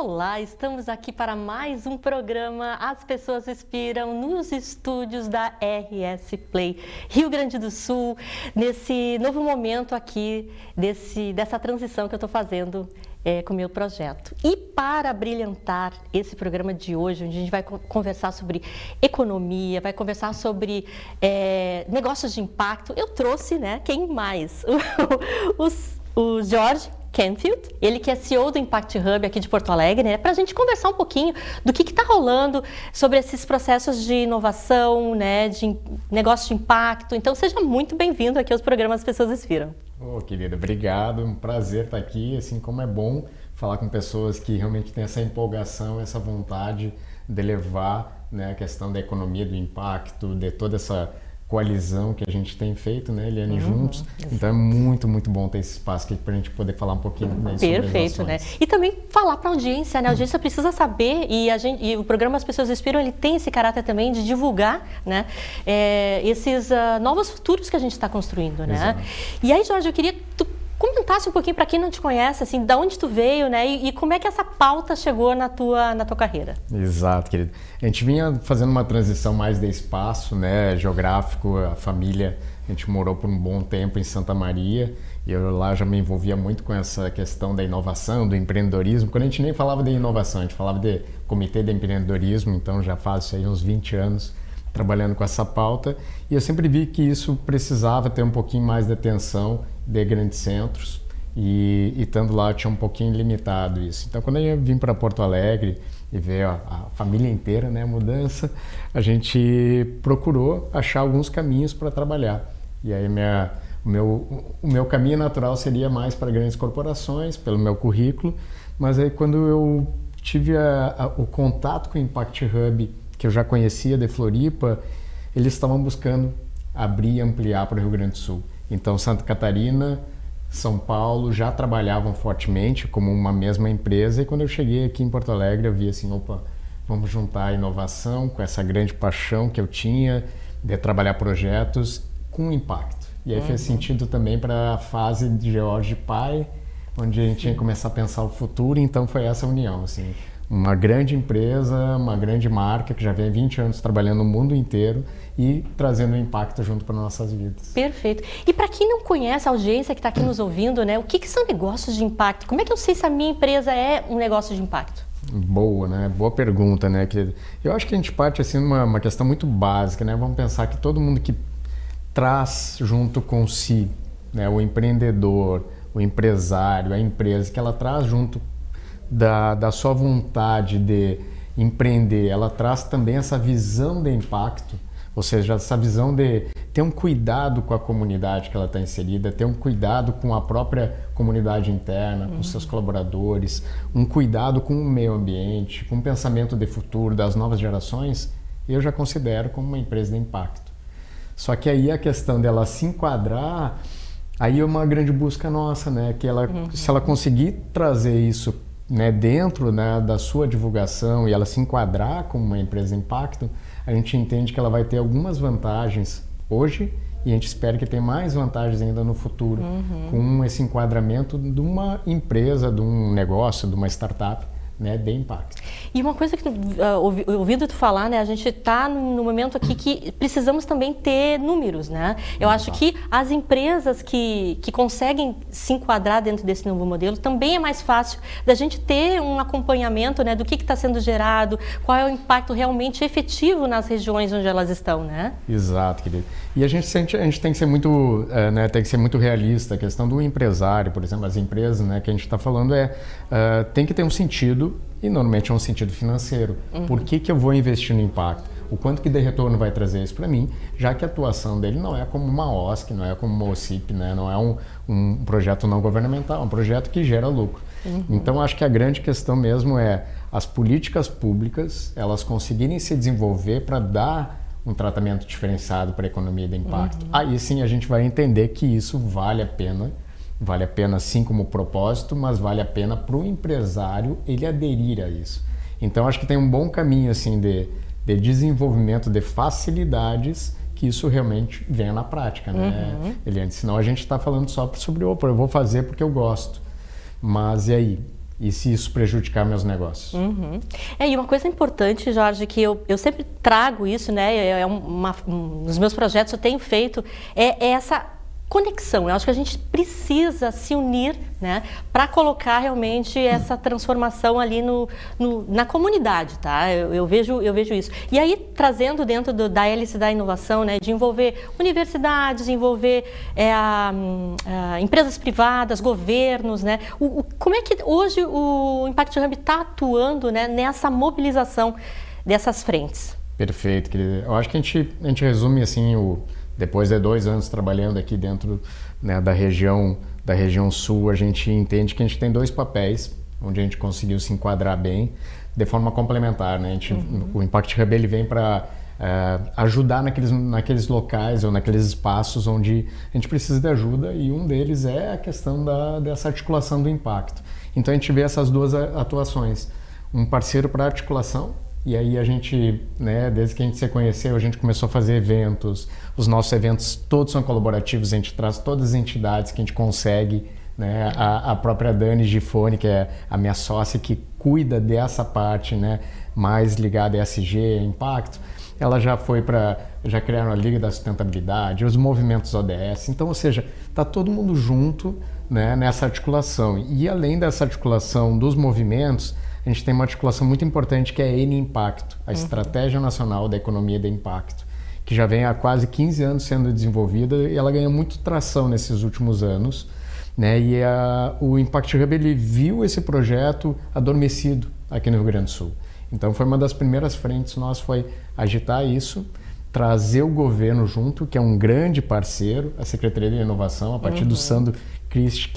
Olá, estamos aqui para mais um programa As Pessoas Inspiram nos estúdios da RS Play Rio Grande do Sul, nesse novo momento aqui, dessa transição que eu estou fazendo com o meu projeto. E para brilhantar esse programa de hoje, onde a gente vai conversar sobre economia, vai conversar sobre negócios de impacto, eu trouxe, quem mais? O Jorge Canfield, ele que é CEO do Impact Hub aqui de Porto Alegre, para a gente conversar um pouquinho do que está rolando sobre esses processos de inovação, de negócio de impacto. Então, seja muito bem-vindo aqui aos programas As Pessoas Inspiram. Querida, obrigado. Um prazer estar aqui, assim como é bom falar com pessoas que realmente têm essa empolgação, essa vontade de levar a questão da economia, do impacto, de toda essa coalizão que a gente tem feito, Eliane, juntos. Exatamente. Então é muito, muito bom ter esse espaço aqui para a gente poder falar um pouquinho sobre Perfeito, E também falar para a audiência, A audiência precisa saber e o programa As Pessoas Inspiram, ele tem esse caráter também de divulgar, esses novos futuros que a gente está construindo, Exato. E aí, Jorge, eu queria que tu comentasse um pouquinho para quem não te conhece, assim, de onde tu veio, e como é que essa pauta chegou na tua carreira. Exato, querido. A gente vinha fazendo uma transição mais de espaço, geográfico, a família, a gente morou por um bom tempo em Santa Maria e eu lá já me envolvia muito com essa questão da inovação, do empreendedorismo. Quando a gente nem falava de inovação, a gente falava de comitê de empreendedorismo, então já faz isso aí uns 20 anos trabalhando com essa pauta, e eu sempre vi que isso precisava ter um pouquinho mais de atenção de grandes centros, e estando lá eu tinha um pouquinho limitado isso. Então, quando eu vim para Porto Alegre e ver a família inteira, a mudança, a gente procurou achar alguns caminhos para trabalhar. E aí o meu caminho natural seria mais para grandes corporações, pelo meu currículo, mas aí quando eu tive o contato com o Impact Hub, que eu já conhecia de Floripa, eles estavam buscando abrir e ampliar para o Rio Grande do Sul. Então, Santa Catarina, São Paulo já trabalhavam fortemente como uma mesma empresa, e quando eu cheguei aqui em Porto Alegre, eu vi assim, vamos juntar a inovação com essa grande paixão que eu tinha de trabalhar projetos com impacto. E aí fez sentido também para a fase de George Pai, onde a gente tinha que começar a pensar o futuro, então foi essa união, assim. Uma grande empresa, uma grande marca que já vem há 20 anos trabalhando no mundo inteiro e trazendo impacto junto para nossas vidas. Perfeito. E para quem não conhece, a audiência que está aqui nos ouvindo, o que são negócios de impacto? Como é que eu sei se a minha empresa é um negócio de impacto? Boa, Boa pergunta, querido? Eu acho que a gente parte assim numa questão muito básica, Vamos pensar que todo mundo que traz junto com si, o empreendedor, o empresário, a empresa, que ela traz junto da sua vontade de empreender, ela traz também essa visão de impacto, ou seja, essa visão de ter um cuidado com a comunidade que ela está inserida, ter um cuidado com a própria comunidade interna, com seus colaboradores, um cuidado com o meio ambiente, com o pensamento de futuro das novas gerações, eu já considero como uma empresa de impacto. Só que aí a questão dela se enquadrar, aí é uma grande busca nossa, que ela, se ela conseguir trazer isso dentro da sua divulgação e ela se enquadrar como uma empresa de impacto, a gente entende que ela vai ter algumas vantagens hoje e a gente espera que tenha mais vantagens ainda no futuro, com esse enquadramento de uma empresa, de um negócio, de uma startup, de impacto. E uma coisa que ouvindo tu falar, a gente está no momento aqui que precisamos também ter números, Eu acho que as empresas que conseguem se enquadrar dentro desse novo modelo, também é mais fácil da gente ter um acompanhamento, do que está sendo gerado, qual é o impacto realmente efetivo nas regiões onde elas estão, Exato, querido. E a gente tem que ser muito, tem que ser muito realista. A questão do empresário, por exemplo, as empresas, que a gente está falando tem que ter um sentido, e normalmente é um sentido financeiro. Por que eu vou investir no impacto? O quanto que de retorno vai trazer isso para mim, já que a atuação dele não é como uma OSC, não é como uma OCIP, não é um projeto não governamental, é um projeto que gera lucro. Então, acho que a grande questão mesmo é as políticas públicas, elas conseguirem se desenvolver para dar um tratamento diferenciado para a economia de impacto. Aí sim a gente vai entender que isso vale a pena sim como propósito, mas vale a pena para o empresário ele aderir a isso. Então acho que tem um bom caminho assim de desenvolvimento de facilidades que isso realmente venha na prática, Eliane? Senão a gente está falando só sobre, eu vou fazer porque eu gosto. Mas e aí? E se isso prejudicar meus negócios? Uhum. E uma coisa importante, Jorge, que eu sempre trago isso, né? Nos meus projetos eu tenho feito, é essa conexão. Eu acho que a gente precisa se unir, né, para colocar realmente essa transformação ali na comunidade, tá? Eu vejo isso. E aí, trazendo dentro da hélice da inovação, né, de envolver universidades, envolver empresas privadas, governos, né? Como é que hoje o Impact Hub está atuando, né, nessa mobilização dessas frentes? Perfeito, querida. Eu acho que a gente resume assim depois de 2 anos trabalhando aqui dentro, né, da região sul, a gente entende que a gente tem 2 papéis, onde a gente conseguiu se enquadrar bem, de forma complementar, né? O Impact Hub ele vem para ajudar naqueles locais ou naqueles espaços onde a gente precisa de ajuda, e um deles é a questão dessa articulação do impacto. Então a gente vê essas 2 atuações, um parceiro para articulação. E aí a gente, né, desde que a gente se conheceu, a gente começou a fazer eventos. Os nossos eventos todos são colaborativos, a gente traz todas as entidades que a gente consegue, né? A própria Dani Gifone, que é a minha sócia, que cuida dessa parte, né, mais ligada a ESG, impacto, ela já criaram a Liga da Sustentabilidade, os movimentos ODS. Então, ou seja, está todo mundo junto, né, nessa articulação. E além dessa articulação dos movimentos, a gente tem uma articulação muito importante que é a N-Impacto, a Estratégia Nacional da Economia de Impacto, que já vem há quase 15 anos sendo desenvolvida, e ela ganhou muito tração nesses últimos anos, né? E o Impact Hub ele viu esse projeto adormecido aqui no Rio Grande do Sul. Então foi uma das primeiras frentes nossas, foi agitar isso, trazer o governo junto, que é um grande parceiro, a Secretaria de Inovação, a partir do Sandro Christ,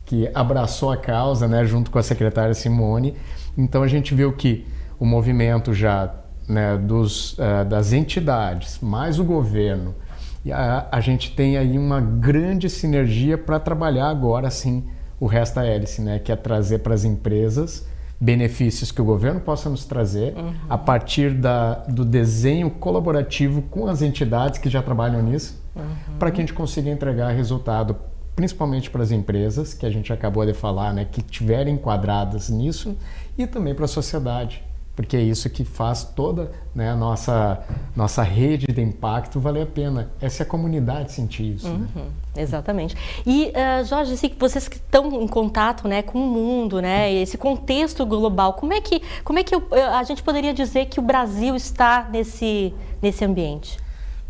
que abraçou a causa, né, junto com a secretária Simone. Então a gente viu que o movimento já, né, das entidades, mais o governo, a gente tem aí uma grande sinergia para trabalhar agora sim o resto da hélice, né, que é trazer para as empresas benefícios que o governo possa nos trazer a partir do desenho colaborativo com as entidades que já trabalham nisso, para que a gente consiga entregar resultado, principalmente para as empresas, que a gente acabou de falar, né, que estiverem enquadradas nisso, e também para a sociedade, porque é isso que faz toda, né, a nossa rede de impacto valer a pena. Essa é a comunidade sentir isso. Né? Exatamente. E, Jorge, vocês que estão em contato, né, com o mundo, né, esse contexto global, como é que a gente poderia dizer que o Brasil está nesse ambiente?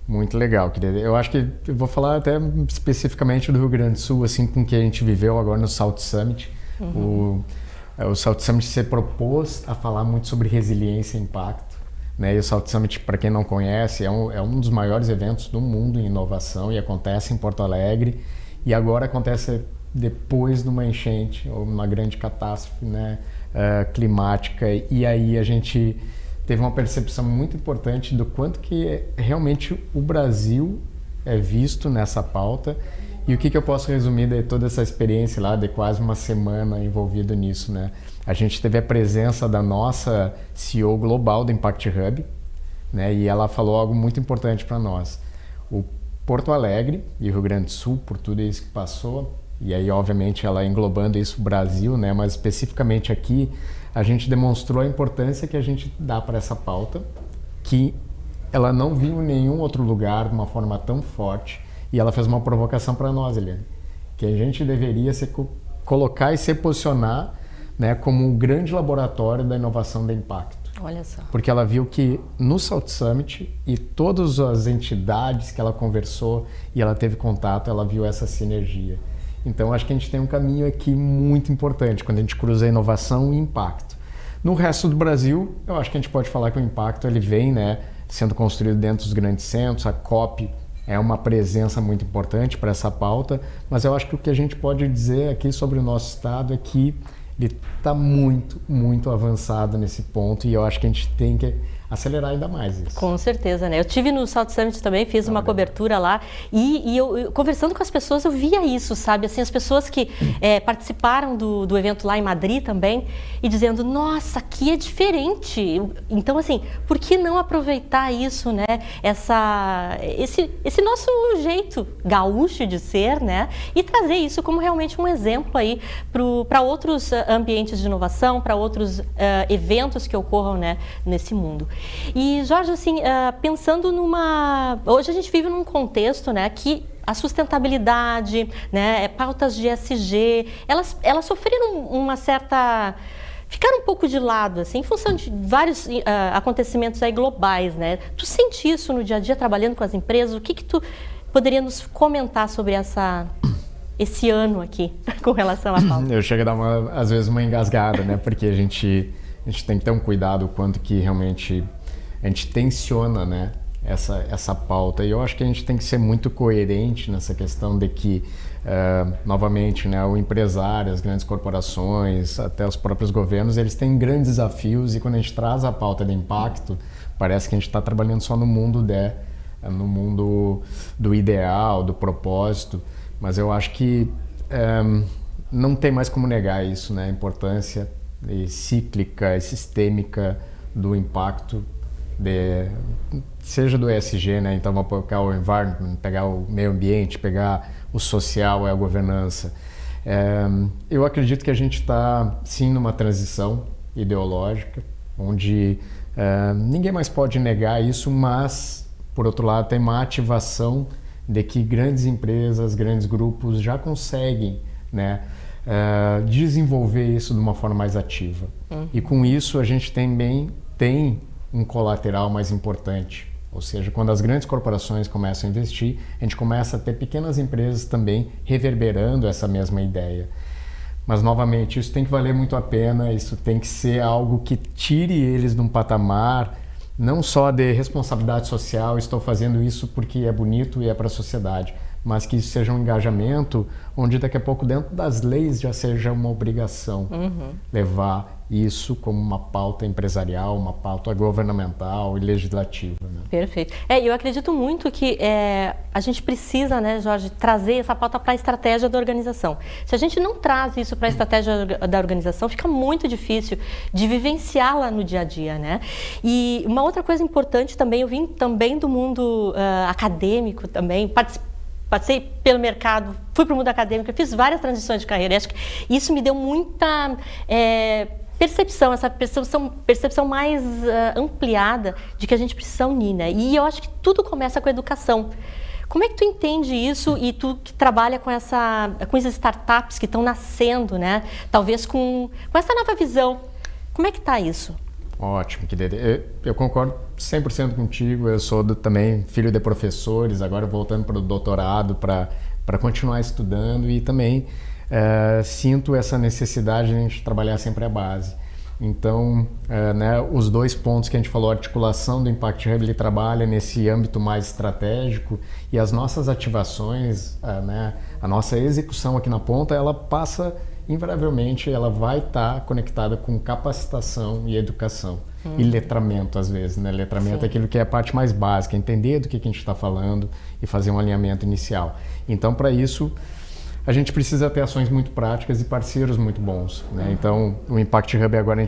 Muito legal, querida. Eu acho que eu vou falar até especificamente do Rio Grande do Sul, assim, com o que a gente viveu agora no South Summit. O South Summit se propôs a falar muito sobre resiliência e impacto, né? E o South Summit, para quem não conhece, é um dos maiores eventos do mundo em inovação, e acontece em Porto Alegre, e agora acontece depois de uma enchente ou uma grande catástrofe, né, climática, e aí a gente teve uma percepção muito importante do quanto que realmente o Brasil é visto nessa pauta. E o que eu posso resumir de toda essa experiência lá, de quase uma semana envolvido nisso, né? A gente teve a presença da nossa CEO global do Impact Hub, né? E ela falou algo muito importante para nós. O Porto Alegre e o Rio Grande do Sul, por tudo isso que passou, e aí obviamente ela englobando isso o Brasil, né? Mas especificamente aqui, a gente demonstrou a importância que a gente dá para essa pauta, que ela não viu em nenhum outro lugar de uma forma tão forte, e ela fez uma provocação para nós, Eliane, que a gente deveria colocar e se posicionar, né, como um grande laboratório da inovação de impacto. Olha só. Porque ela viu que no South Summit e todas as entidades que ela conversou e ela teve contato, ela viu essa sinergia. Então, acho que a gente tem um caminho aqui muito importante quando a gente cruza inovação e impacto. No resto do Brasil, eu acho que a gente pode falar que o impacto ele vem, né, sendo construído dentro dos grandes centros. A COP é uma presença muito importante para essa pauta, mas eu acho que o que a gente pode dizer aqui sobre o nosso estado é que ele está muito, muito avançado nesse ponto, e eu acho que a gente tem que acelerar ainda mais isso. Com certeza, né? Eu tive no South Summit também, fiz uma cobertura lá, e eu conversando com as pessoas, eu via isso, sabe? Assim, as pessoas que participaram do evento lá em Madrid também, e dizendo, nossa, aqui é diferente. Então, assim, por que não aproveitar isso, né? Esse nosso jeito gaúcho de ser, né? E trazer isso como realmente um exemplo aí para outros ambientes de inovação, para outros eventos que ocorram, né, nesse mundo. E, Jorge, assim, pensando hoje a gente vive num contexto, né, que a sustentabilidade, né, pautas de ESG, elas sofreram uma certa... Ficaram um pouco de lado, assim, em função de vários acontecimentos aí globais, né? Tu sente isso no dia a dia, trabalhando com as empresas? O que tu poderia nos comentar sobre esse ano aqui, com relação à pauta? Eu chego a dar, às vezes, uma engasgada, né? Porque a gente tem que ter um cuidado quanto que realmente a gente tensiona, né, essa pauta. E eu acho que a gente tem que ser muito coerente nessa questão de que, novamente, né, o empresário, as grandes corporações, até os próprios governos, eles têm grandes desafios, e quando a gente traz a pauta de impacto, parece que a gente está trabalhando só no mundo do ideal, do propósito, mas eu acho que não tem mais como negar isso, né, a importância cíclica e sistêmica do impacto, seja do ESG, né? Então vamos pegar o environment, pegar o meio ambiente, pegar o social, a governança. Eu acredito que a gente está, sim, numa transição ideológica, onde ninguém mais pode negar isso, mas, por outro lado, tem uma ativação de que grandes empresas, grandes grupos já conseguem, né, desenvolver isso de uma forma mais ativa. E com isso a gente também tem um colateral mais importante, ou seja, quando as grandes corporações começam a investir, a gente começa a ter pequenas empresas também reverberando essa mesma ideia. Mas, novamente, isso tem que valer muito a pena, isso tem que ser algo que tire eles de um patamar não só de responsabilidade social, estou fazendo isso porque é bonito e é para a sociedade, mas que isso seja um engajamento onde daqui a pouco dentro das leis já seja uma obrigação levar isso como uma pauta empresarial, uma pauta governamental e legislativa. Né? Perfeito. Eu acredito muito que a gente precisa, né, Jorge, trazer essa pauta para a estratégia da organização. Se a gente não traz isso para a estratégia da organização, fica muito difícil de vivenciá-la no dia a dia, né? E uma outra coisa importante também, eu vim também do mundo acadêmico também, passei pelo mercado, fui para o mundo acadêmico, fiz várias transições de carreira. Acho que isso me deu muita essa percepção mais ampliada de que a gente precisa unir, né? E eu acho que tudo começa com a educação. Como é que tu entende isso, e tu que trabalha com essas startups que estão nascendo, né? Talvez com essa nova visão. Como é que está isso? Ótimo, querida. Eu concordo 100% contigo. Eu sou também filho de professores, agora voltando para o doutorado para continuar estudando, e também sinto essa necessidade de a gente trabalhar sempre a base. Então, né, os dois pontos que a gente falou, a articulação do Impact Hub, ele trabalha nesse âmbito mais estratégico, e as nossas ativações, né, a nossa execução aqui na ponta, ela passa invariavelmente, ela vai estar conectada com capacitação e educação e letramento, às vezes, né? Letramento Sim. é aquilo que é a parte mais básica, entender do que a gente está falando e fazer um alinhamento inicial. Então, para isso, a gente precisa ter ações muito práticas e parceiros muito bons, né? Então, o Impact Hub agora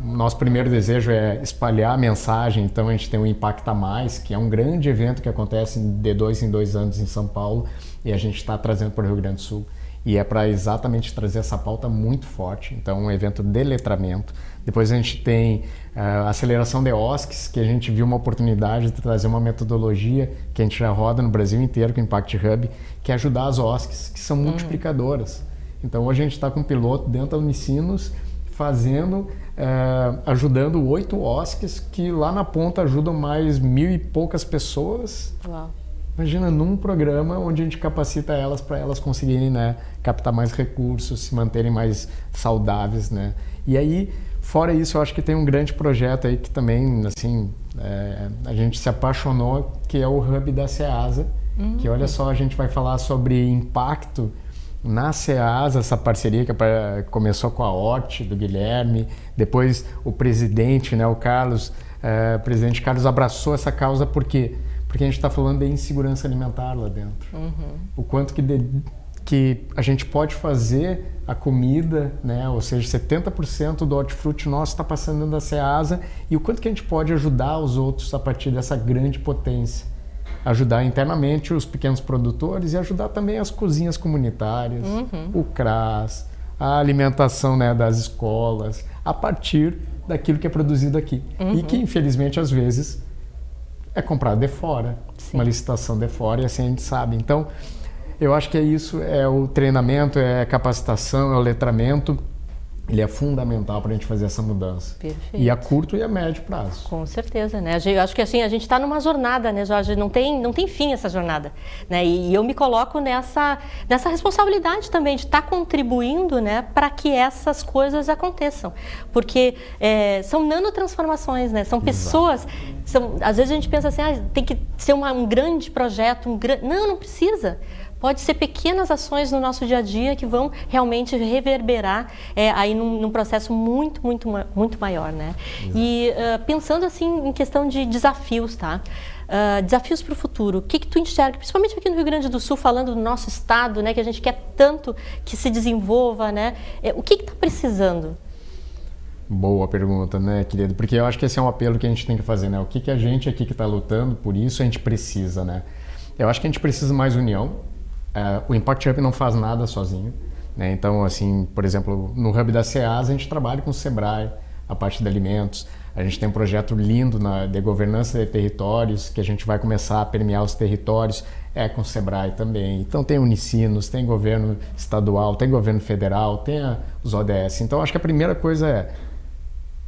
nosso primeiro desejo é espalhar a mensagem. Então, a gente tem o Impacta Mais, que é um grande evento que acontece de 2 em 2 anos em São Paulo, e a gente está trazendo para o Rio Grande do Sul. E é para exatamente trazer essa pauta muito forte. Então, um evento de letramento. Depois a gente tem a aceleração de OSCs, que a gente viu uma oportunidade de trazer uma metodologia que a gente já roda no Brasil inteiro com o Impact Hub, que é ajudar as OSCs, que são multiplicadoras. Então, hoje a gente está com um piloto dentro da Unicinos, ajudando 8 OSCs, que lá na ponta ajudam mais 1.000 e poucas pessoas. Uau. Imagina, num programa onde a gente capacita elas para elas conseguirem, né, captar mais recursos, se manterem mais saudáveis, né? E aí, fora isso, eu acho que tem um grande projeto aí que também, assim, a gente se apaixonou, que é o Hub da Ceasa, que, olha só, a gente vai falar sobre impacto na Ceasa, essa parceria que começou com a OT, do Guilherme, depois o presidente, né, o presidente Carlos abraçou essa causa, porque a gente está falando de insegurança alimentar lá dentro. O quanto que a gente pode fazer a comida, né? Ou seja, 70% do hortifruti nosso está passando dentro da Ceasa, e o quanto que a gente pode ajudar os outros a partir dessa grande potência. Ajudar internamente os pequenos produtores e ajudar também as cozinhas comunitárias, o CRAS, a alimentação, né, das escolas, a partir daquilo que é produzido aqui. E que, infelizmente, às vezes é comprado de fora, uma licitação de fora, e assim a gente sabe. Então, eu acho que é isso, é o treinamento, é a capacitação, é o letramento. Ele é fundamental para a gente fazer essa mudança. Perfeito. E a curto e a médio prazo. Com certeza, né? Eu acho que assim, a gente está numa jornada, né, Jorge? Não tem fim essa jornada, né? E eu me coloco nessa responsabilidade também de estar contribuindo, né, para que essas coisas aconteçam. Porque são nanotransformações, né? São pessoas... às vezes a gente pensa assim, tem que ser um grande projeto, Não precisa. Pode ser pequenas ações no nosso dia a dia que vão realmente reverberar aí num processo muito maior, né? Exato. E pensando assim em questão de desafios, tá? Desafios para o futuro. O que tu enxerga, principalmente aqui no Rio Grande do Sul, falando do nosso estado, né? Que a gente quer tanto que se desenvolva, né? O que está precisando? Boa pergunta, né, querido? Porque eu acho que esse é um apelo que a gente tem que fazer, né? O que a gente aqui que está lutando por isso a gente precisa, né? Eu acho que a gente precisa mais união. O Impact Hub não faz nada sozinho, né? Então, assim, por exemplo, no Hub da SEAS a gente trabalha com o Sebrae, a parte de alimentos. A gente tem um projeto lindo de governança de territórios, que a gente vai começar a permear os territórios, com o Sebrae também. Então tem Unicinos, tem governo estadual, tem governo federal, tem os ODS. Então acho que a primeira coisa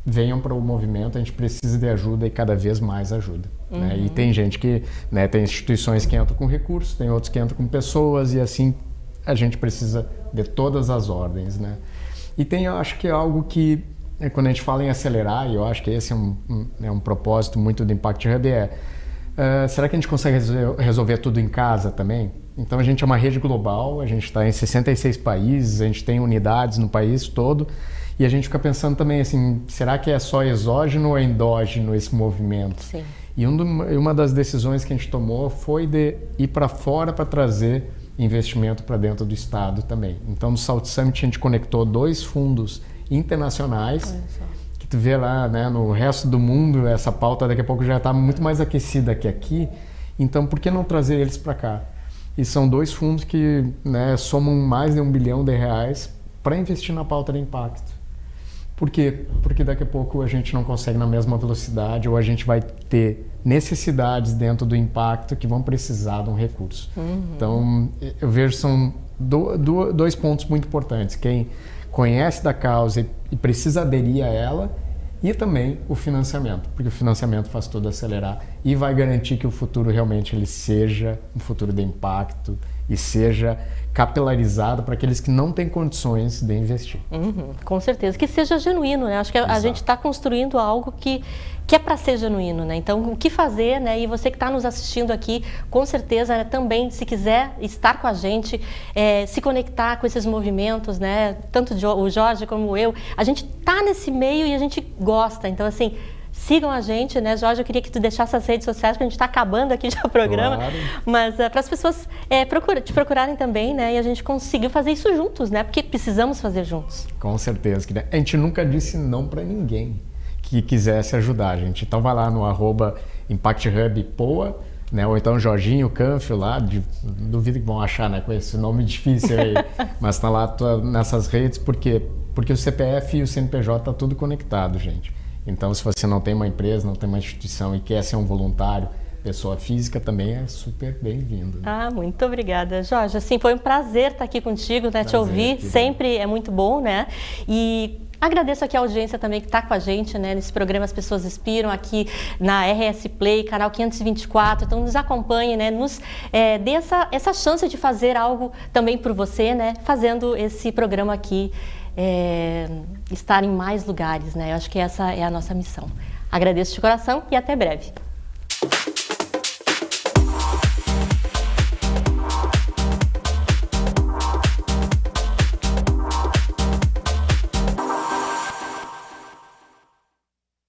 venham para o movimento, a gente precisa de ajuda e cada vez mais ajuda. Né? E tem gente que, né, tem instituições que entram com recursos, tem outros que entram com pessoas, e assim a gente precisa de todas as ordens. Né? E tem, eu acho que é algo que, quando a gente fala em acelerar, e eu acho que esse é um propósito muito do Impact Hub, será que a gente consegue resolver tudo em casa também? Então a gente é uma rede global, a gente está em 66 países, a gente tem unidades no país todo, e a gente fica pensando também assim, será que é só exógeno ou endógeno esse movimento? Sim. E uma das decisões que a gente tomou foi de ir para fora para trazer investimento para dentro do estado também. Então no South Summit a gente conectou 2 fundos internacionais, que tu vê lá, né, no resto do mundo essa pauta daqui a pouco já está muito mais aquecida que aqui, então por que não trazer eles para cá? E são 2 fundos que, né, somam mais de R$1 bilhão para investir na pauta de impacto. Por quê? Porque daqui a pouco a gente não consegue na mesma velocidade, ou a gente vai ter necessidades dentro do impacto que vão precisar de um recurso. Então, eu vejo que são 2 pontos muito importantes. Quem conhece da causa e precisa aderir a ela, e também o financiamento, porque o financiamento faz tudo acelerar e vai garantir que o futuro realmente ele seja um futuro de impacto e seja capilarizado para aqueles que não têm condições de investir. Com certeza, que seja genuíno, né? Acho que a gente está construindo algo que é para ser genuíno, né? Então, o que fazer, né? E você que está nos assistindo aqui, com certeza, né, também, se quiser estar com a gente, se conectar com esses movimentos, né? Tanto o Jorge como eu, a gente está nesse meio e a gente gosta. Então, assim, sigam a gente, né, Jorge? Eu queria que tu deixasse as redes sociais, porque a gente está acabando aqui já o programa. Claro. Mas para as pessoas te procurarem também, né? E a gente conseguiu fazer isso juntos, né? Porque precisamos fazer juntos. Com certeza. A gente nunca disse não para ninguém que quisesse ajudar, gente. Então vai lá no @ImpactHubPoa, né? Ou então Jorginho Canfio lá, duvido que vão achar, né, com esse nome difícil aí, mas tá lá nessas redes, porque o CPF e o CNPJ tá tudo conectado, gente. Então se você não tem uma empresa, não tem uma instituição e quer ser um voluntário, pessoa física, também é super bem-vindo. Né? Muito obrigada, Jorge. Assim, foi um prazer estar aqui contigo, né? Te ouvir, sempre é muito bom, né? E agradeço aqui a audiência também que está com a gente, né, nesse programa As Pessoas Inspiram, aqui na RS Play, canal 524. Então nos acompanhe, né, dê essa chance de fazer algo também por você, né, fazendo esse programa aqui estar em mais lugares, né? Eu acho que essa é a nossa missão. Agradeço de coração e até breve.